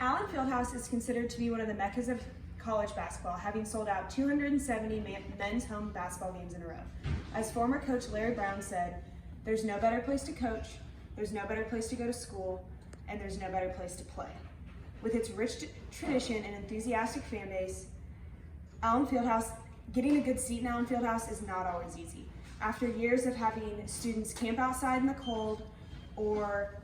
Allen Fieldhouse is considered to be one of the meccas of college basketball, having sold out 270 men's home basketball games in a row. As former coach Larry Brown said, "There's no better place to coach, there's no better place to go to school, and there's no better place to play." With its rich tradition and enthusiastic fan base, Allen Fieldhouse, getting a good seat in Allen Fieldhouse is not always easy. After years of having students camp outside in the cold or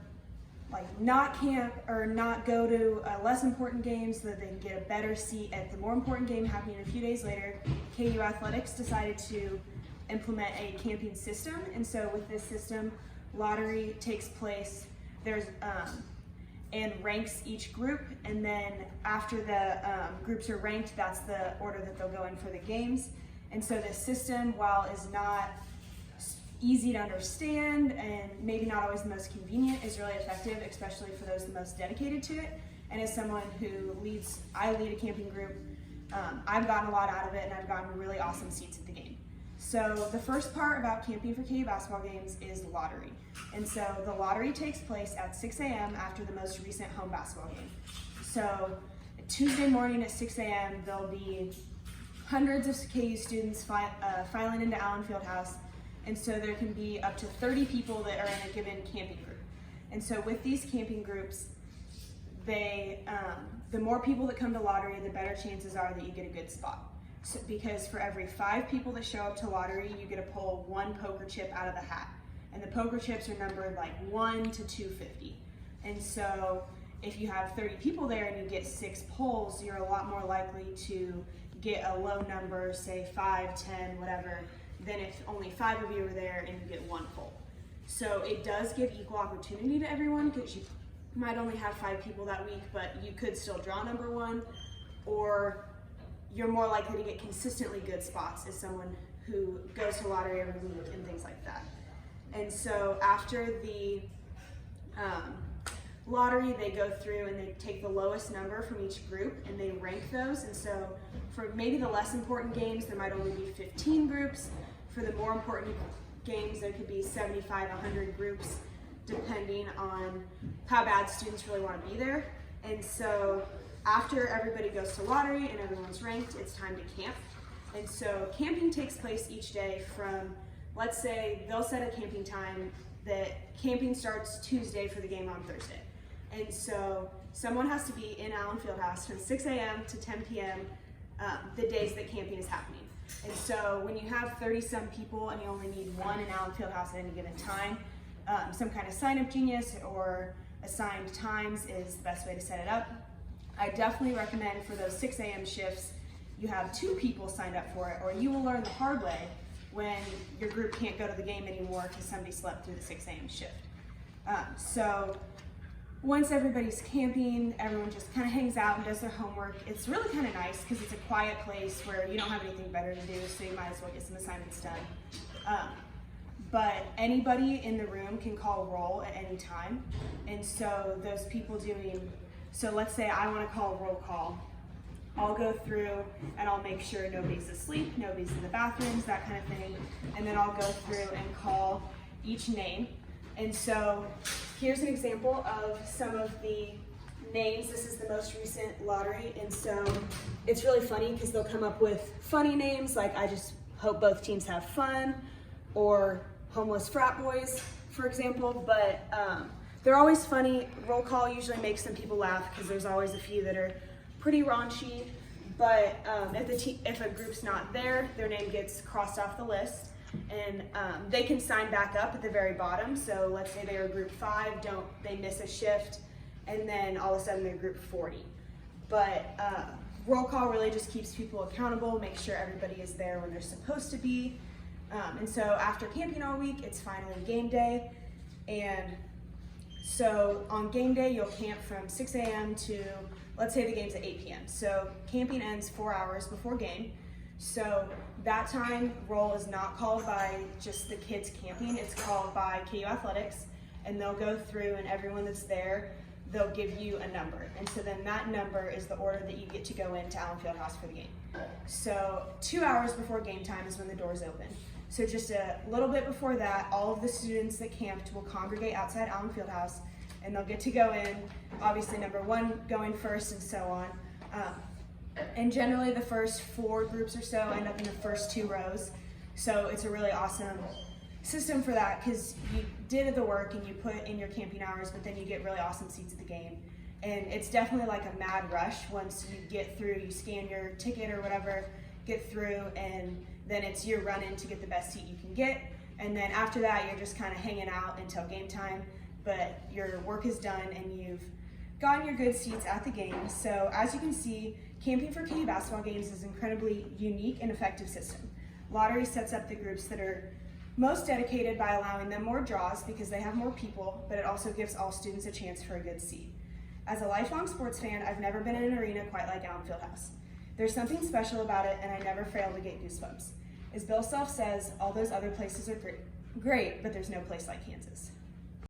not camp or not go to less important games so that they can get a better seat at the more important game happening a few days later, KU Athletics decided to implement a camping system. And so with this system, lottery takes place. There's and ranks each group, and then after the groups are ranked, that's the order that they'll go in for the games. And so this system, while is not easy to understand and maybe not always the most convenient, is really effective, especially for those the most dedicated to it. And as someone who I lead a camping group, I've gotten a lot out of it, and I've gotten really awesome seats at the game. So the first part about camping for KU basketball games is lottery. And so the lottery takes place at 6 a.m. after the most recent home basketball game. So Tuesday morning at 6 a.m. there'll be hundreds of KU students filing into Allen Fieldhouse. And so there can be up to 30 people that are in a given camping group. And so with these camping groups, the more people that come to lottery, the better chances are that you get a good spot. So, because for every 5 people that show up to lottery, you get to pull 1 poker chip out of the hat. And the poker chips are numbered 1 to 250. And so if you have 30 people there and you get 6 pulls, you're a lot more likely to get a low number, say 5, 10, whatever, than if only 5 of you are there and you get 1 pull. So it does give equal opportunity to everyone, because you might only have 5 people that week, but you could still draw number 1, or you're more likely to get consistently good spots as someone who goes to lottery every week and things like that. And so after the lottery, they go through and they take the lowest number from each group and they rank those. And so for maybe the less important games, there might only be 15 groups. For the more important games, there could be 75, 100 groups, depending on how bad students really want to be there. And so after everybody goes to lottery and everyone's ranked, it's time to camp. And so camping takes place each day from, let's say they'll set a camping time that camping starts Tuesday for the game on Thursday. And so someone has to be in Allen Fieldhouse from 6 a.m. to 10 p.m. The days that camping is happening. And so when you have 30-some people and you only need 1 in Allen Fieldhouse at any given time, some kind of sign-up genius or assigned times is the best way to set it up. I definitely recommend for those 6 a.m. shifts, you have 2 people signed up for it, or you will learn the hard way when your group can't go to the game anymore because somebody slept through the 6 a.m. shift. So once everybody's camping, everyone just kind of hangs out and does their homework. It's really kind of nice because it's a quiet place where you don't have anything better to do, so you might as well get some assignments done. But anybody in the room can call roll at any time. And so those people so let's say I want to call roll call. I'll go through and I'll make sure nobody's asleep, nobody's in the bathrooms, that kind of thing. And then I'll go through and call each name. And so here's an example of some of the names. This is the most recent lottery. And so it's really funny because they'll come up with funny names like "I just hope both teams have fun," or "homeless frat boys," for example. But they're always funny. Roll call usually makes some people laugh because there's always a few that are pretty raunchy. But if a group's not there, their name gets crossed off the list. And they can sign back up at the very bottom. So let's say they were group 5, they miss a shift, and then all of a sudden they're group 40. But roll call really just keeps people accountable, makes sure everybody is there when they're supposed to be. And so after camping all week, it's finally game day. And so on game day, you'll camp from 6 a.m. to, let's say the game's at 8 p.m. So camping ends 4 hours before game. So that time, roll is not called by just the kids camping, it's called by KU Athletics, and they'll go through and everyone that's there, they'll give you a number. And so then that number is the order that you get to go into Allen Fieldhouse for the game. So 2 hours before game time is when the doors open. So just a little bit before that, all of the students that camped will congregate outside Allen Fieldhouse, and they'll get to go in, obviously number 1 going first and so on. And generally the first 4 groups or so end up in the first 2 rows. So it's a really awesome system for that because you did the work and you put in your camping hours, but then you get really awesome seats at the game. And it's definitely like a mad rush once you get through, you scan your ticket or whatever, get through, and then it's your run in to get the best seat you can get. And then after that, you're just kind of hanging out until game time, but your work is done and you've gotten your good seats at the game. So as you can see, Camping for KU basketball games is an incredibly unique and effective system. Lottery sets up the groups that are most dedicated by allowing them more draws because they have more people, but it also gives all students a chance for a good seat. As a lifelong sports fan, I've never been in an arena quite like Allen Fieldhouse. There's something special about it, and I never fail to get goosebumps. As Bill Self says, all those other places are great, but there's no place like Kansas.